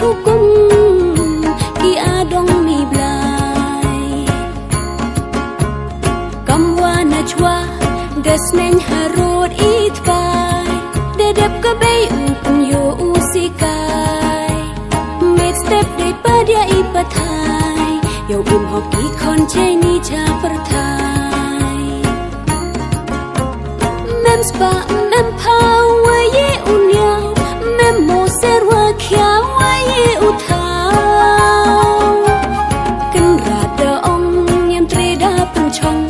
hukum ki adong mi blai kamwa najwa desmen harut itbai dedep ke bay upun yo usikai make step dei padia ipathai yo hoki kon cheni cha perthai mem spa mem power ye unya mem mo serwa khya wa ye uthau kan rada ong nyam treda punchong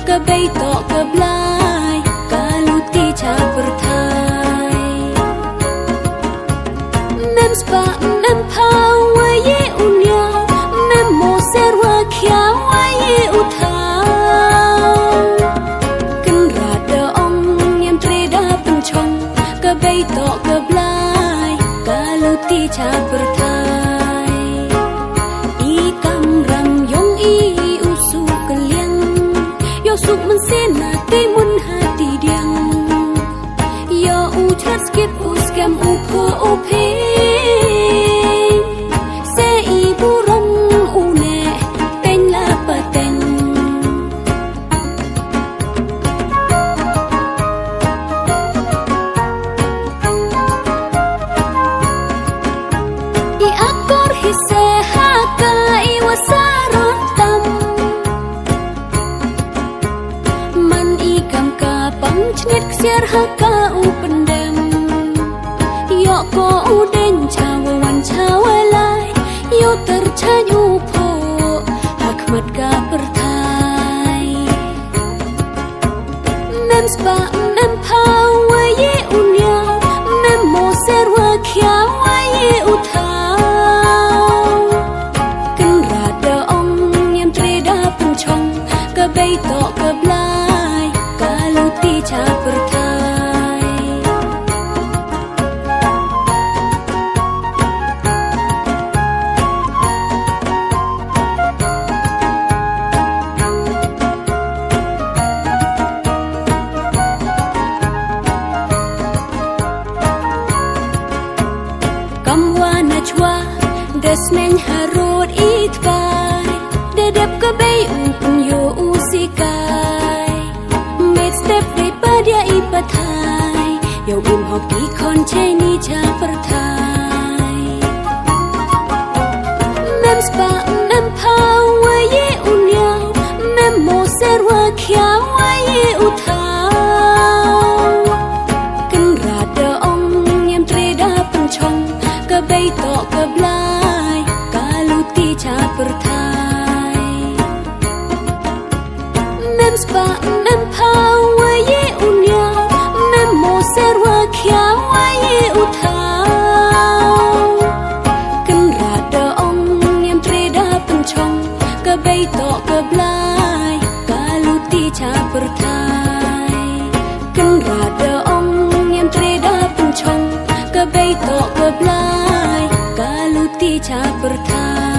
ka bay to ka blai kaluti cha perthai mem spa mem power ye unya mem mo serwa khya wa ye uthau kan rada ong nyam treda punchong ka bay to ka blai kaluti cha perthai I kam ram yong I usu kaliang yo suk man sena te mun hati diang yo u chat skip u scam u ko o pe se I buron u ne ten la paten I akor hise haka I wasarotam man I kam ka pang chnit ksiar haka u pendem yo ko u den chawa wan chawa lai yo terchany u pho hakmat ka perthai mem spa mem power ye unya mem mo serwa khya wa ye uthau kan rada ong nyam treda punchong ka bay to ka blai kaluti cha perthai kamwa najwa desmen harut itbai dedep ke bay upun yo usikai make step dei padia ipathai yo hoki kon cheni cha perthai mem spa mem power ye unya mem mo serwa khya wa ye uthau kan rada ong nyam treda punchong ka bay to ka blai kaluti cha perthai mem spa mem power ye unya mem mo serwa khya wa ye uthau kan rada ong nyam treda punchong ka bay to ka blai kaluti cha perthai kan rada ong nyam treda punchong ka bay to ka blai kaluti cha perthai